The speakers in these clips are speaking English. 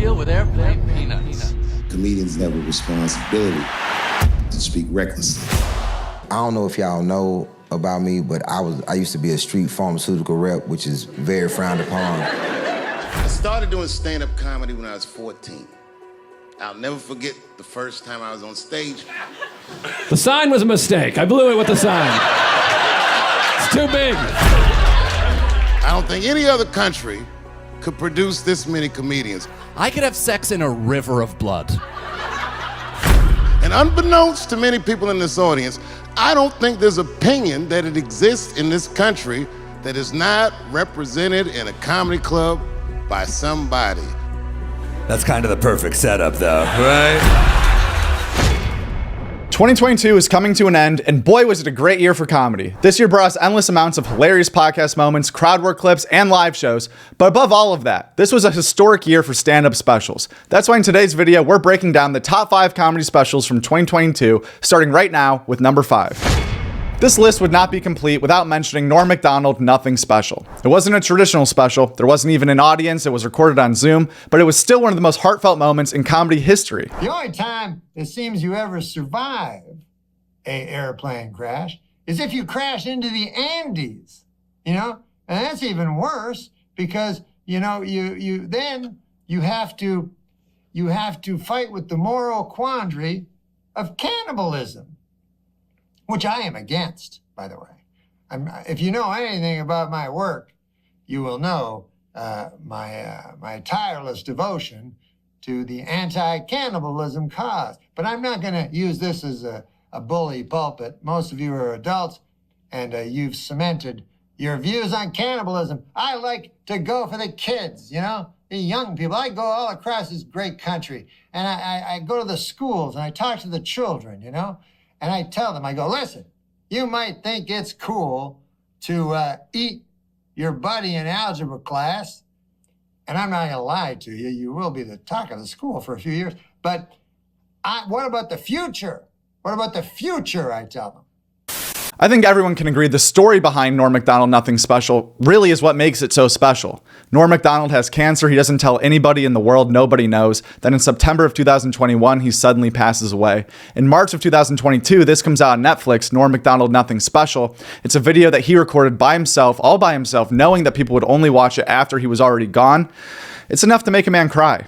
deal with airplane peanuts. Comedians have a responsibility to speak recklessly. I don't know if y'all know about me, but I used to be a street pharmaceutical rep, which is very frowned upon. I started doing stand-up comedy when I was 14. I'll never forget the first time I was on stage. The sign was a mistake. I blew it with the sign. It's too big. I don't think any other country could produce this many comedians. I could have sex in a river of blood. And unbeknownst to many people in this audience, I don't think there's opinion that it exists in this country that is not represented in a comedy club by somebody. That's kind of the perfect setup, though, right? 2022 is coming to an end, and boy, was it a great year for comedy. This year brought us endless amounts of hilarious podcast moments, crowd work clips, and live shows. But above all of that, this was a historic year for stand-up specials. That's why in today's video, we're breaking down the top 5 comedy specials from 2022, starting right now with number 5. This list would not be complete without mentioning Norm Macdonald Nothing Special. It wasn't a traditional special, there wasn't even an audience, it was recorded on Zoom, but it was still one of the most heartfelt moments in comedy history. The only time it seems you ever survive an airplane crash is if you crash into the Andes, And that's even worse because, you have to fight with the moral quandary of cannibalism. Which I am against, by the way. If you know anything about my work, you will know my tireless devotion to the anti-cannibalism cause. But I'm not going to use this as a bully pulpit. Most of you are adults, and you've cemented your views on cannibalism. I like to go for the kids, the young people. I go all across this great country, and I go to the schools, and I talk to the children, And I tell them, I go, listen, you might think it's cool to eat your buddy in algebra class, and I'm not going to lie to you. You will be the talk of the school for a few years. But what about the future? What about the future, I tell them. I think everyone can agree the story behind Norm Macdonald Nothing Special really is what makes it so special. Norm Macdonald has cancer. He doesn't tell anybody in the world. Nobody knows. Then in September of 2021, he suddenly passes away. In March of 2022, this comes out on Netflix, Norm Macdonald Nothing Special. It's a video that he recorded by himself, all by himself, knowing that people would only watch it after he was already gone. It's enough to make a man cry.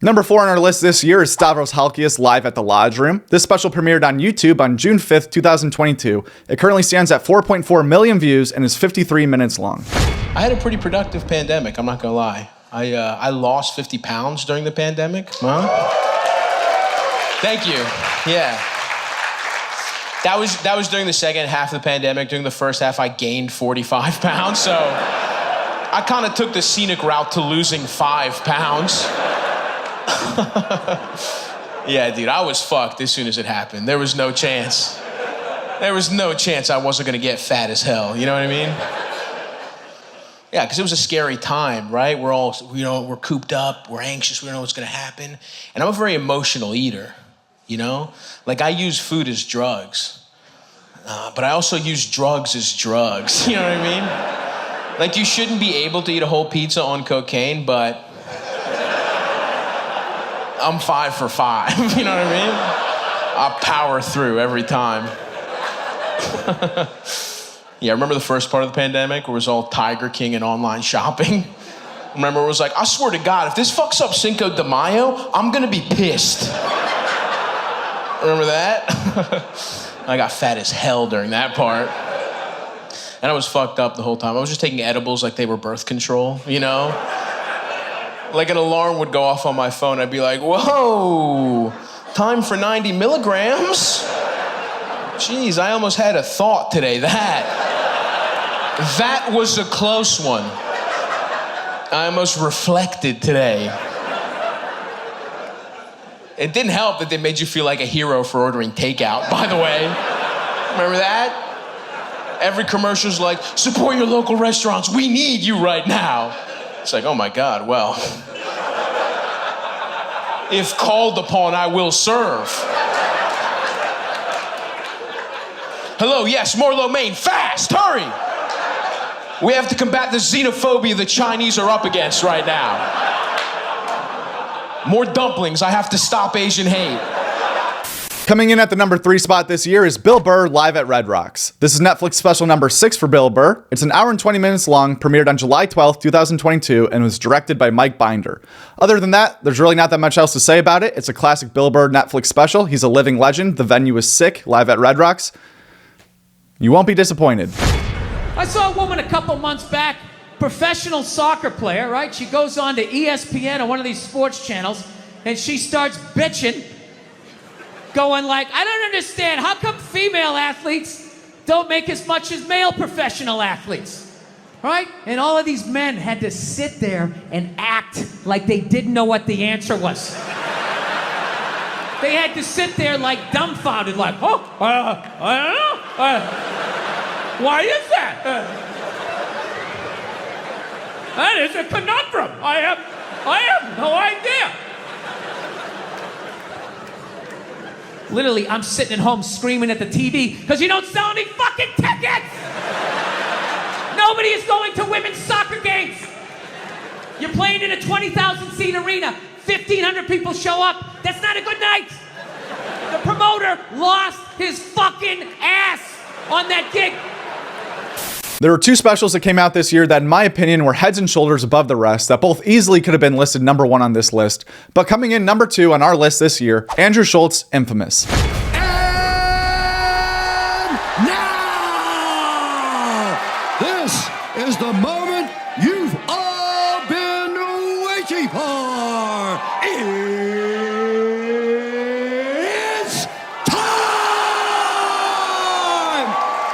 Number 4 on our list this year is Stavros Halkias Live at the Lodge Room. This special premiered on YouTube on June 5th, 2022. It currently stands at 4.4 million views and is 53 minutes long. I had a pretty productive pandemic, I'm not gonna lie. I lost 50 pounds during the pandemic. Huh? Thank you, yeah. That was during the second half of the pandemic. During the first half, I gained 45 pounds, so I kind of took the scenic route to losing 5 pounds. Yeah, dude, I was fucked as soon as it happened. There was no chance. There was no chance I wasn't gonna get fat as hell, you know what I mean? Yeah, because it was a scary time, right? We're all, we're cooped up, we're anxious, we don't know what's gonna happen. And I'm a very emotional eater, Like I use food as drugs, but I also use drugs as drugs, you know what I mean? Like you shouldn't be able to eat a whole pizza on cocaine, but I'm 5 for 5, you know what I mean? I power through every time. Yeah, remember the first part of the pandemic where it was all Tiger King and online shopping? Remember it was like, I swear to God, if this fucks up Cinco de Mayo, I'm gonna be pissed. Remember that? I got fat as hell during that part. And I was fucked up the whole time. I was just taking edibles like they were birth control, Like an alarm would go off on my phone. I'd be like, whoa, time for 90 milligrams? Jeez, I almost had a thought today. That was a close one. I almost reflected today. It didn't help that they made you feel like a hero for ordering takeout, by the way. Remember that? Every commercial's like, support your local restaurants. We need you right now. It's like, oh my God, well, if called upon, I will serve. Hello, yes, more lo mein, fast, hurry. We have to combat the xenophobia the Chinese are up against right now. More dumplings. I have to stop Asian hate. Coming in at the number 3 spot this year is Bill Burr live at Red Rocks. This is Netflix special number 6 for Bill Burr. It's an hour and 20 minutes long, premiered on July 12th, 2022, and was directed by Mike Binder. Other than that, there's really not that much else to say about it. It's a classic Bill Burr Netflix special. He's a living legend. The venue is sick, live at Red Rocks. You won't be disappointed. I saw a woman a couple months back, professional soccer player, right? She goes on to ESPN or one of these sports channels, and she starts bitching, going like, I don't understand, how come female athletes don't make as much as male professional athletes, right? And all of these men had to sit there and act like they didn't know what the answer was. They had to sit there like dumbfounded, like, oh, I don't know. Why is that? That is a conundrum. I have no idea. Literally, I'm sitting at home screaming at the TV because you don't sell any fucking tickets! Nobody is going to women's soccer games. You're playing in a 20,000 seat arena. 1,500 people show up. That's not a good night. The promoter lost his fucking ass on that gig. There were 2 specials that came out this year that, in my opinion, were heads and shoulders above the rest, that both easily could have been listed number 1 on this list. But coming in number 2 on our list this year, Andrew Schultz, Infamous. This is the moment you've all been waiting for. It's time!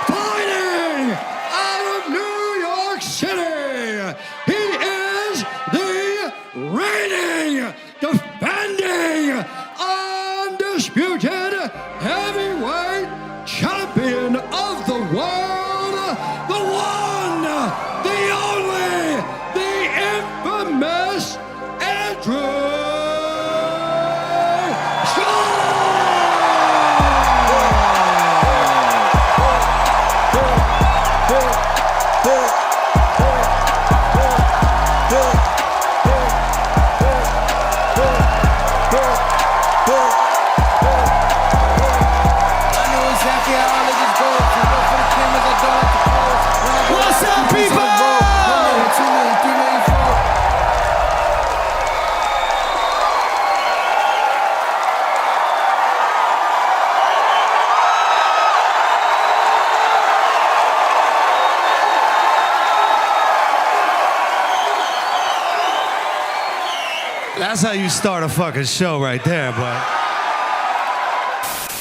Fighting out of New York City, he is the reigning, defending, undisputed heavyweight champion of the world, the one, the only, the infamous Andrew What's up, people? That's how you start a fucking show right there, boy.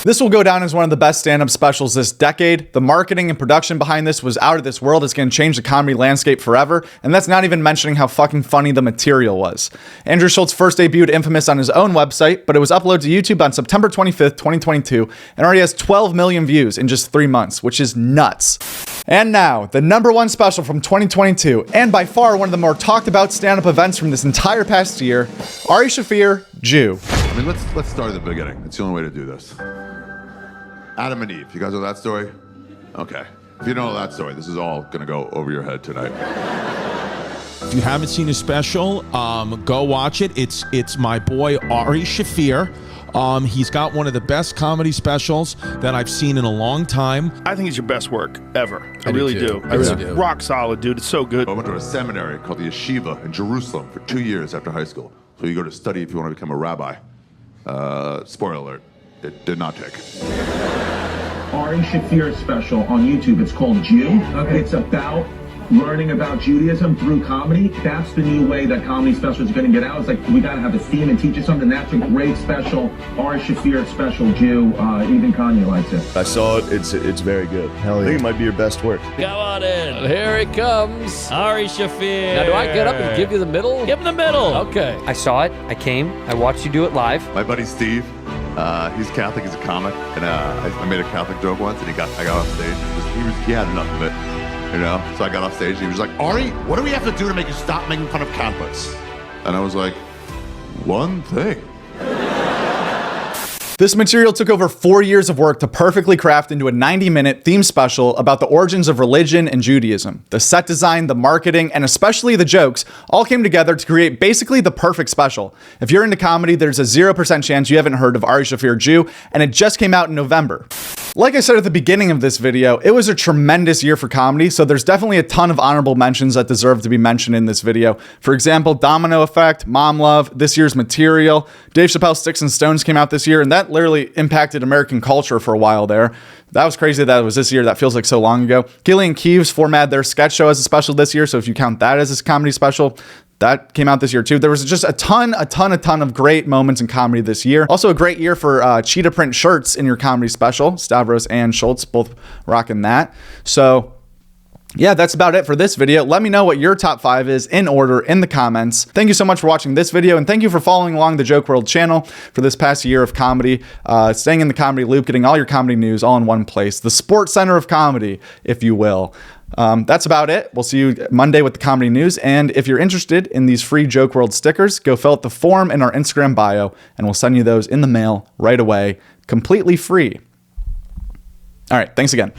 This will go down as one of the best stand-up specials this decade. The marketing and production behind this was out of this world. It's going to change the comedy landscape forever, and that's not even mentioning how fucking funny the material was. Andrew Schultz first debuted Infamous on his own website, but it was uploaded to YouTube on September 25th, 2022, and already has 12 million views in just 3 months, which is nuts. And now, the number 1 special from 2022, and by far one of the more talked about stand-up events from this entire past year, Ari Shaffir, Jew. I mean, let's start at the beginning. It's the only way to do this. Adam and Eve, you guys know that story? Okay. If you don't know that story, this is all gonna go over your head tonight. If you haven't seen his special, go watch it. It's my boy Ari Shaffir. He's got one of the best comedy specials that I've seen in a long time. I think it's your best work ever. I really do. I really do. Rock solid, dude. It's so good. I went to a seminary called the Yeshiva in Jerusalem for 2 years after high school. So you go to study if you want to become a rabbi. Spoiler alert, it did not take. Ari Shaffir's special on YouTube. It's called Jew. Okay. It's about learning about Judaism through comedy. That's the new way that comedy specials are going to get out. It's like, we got to have a theme and teach you something. That's a great special. Ari Shaffir special, Jew. Even Kanye likes it. I saw it. It's very good. Hell yeah. I think it might be your best work. Come on in. Here he comes. Ari Shaffir. Now, do I get up and give you the middle? Give him the middle. Okay. I saw it. I came. I watched you do it live. My buddy Steve, he's Catholic, he's a comic, and I made a Catholic joke once, and I got off stage. He had enough of it, you know? So I got off stage, and he was like, Ari, what do we have to do to make you stop making fun of Catholics? And I was like, one thing. This material took over 4 years of work to perfectly craft into a 90-minute theme special about the origins of religion and Judaism. The set design, the marketing, and especially the jokes all came together to create basically the perfect special. If you're into comedy, there's a 0% chance you haven't heard of Ari Shaffir Jew, and it just came out in November. Like I said at the beginning of this video, it was a tremendous year for comedy, so there's definitely a ton of honorable mentions that deserve to be mentioned in this video. For example, Domino Effect, Mom Love, this year's Material, Dave Chappelle's Sticks and Stones came out this year, and that literally impacted American culture for a while there. That was crazy that it was this year. That feels like so long ago. Gillian Keeves formatted their sketch show as a special this year, so if you count that as a comedy special, that came out this year too. There was just a ton of great moments in comedy this year. Also a great year for cheetah print shirts in your comedy special. Stavros and Schultz both rocking that. So yeah, that's about it for this video. Let me know what your top 5 is in order in the comments. Thank you so much for watching this video, and thank you for following along the Joke World channel for this past year of comedy, staying in the comedy loop, getting all your comedy news all in one place. The sports center of comedy, if you will. That's about it. We'll see you Monday with the comedy news. And if you're interested in these free Joke World stickers, go fill out the form in our Instagram bio, and we'll send you those in the mail right away, completely free. All right, thanks again.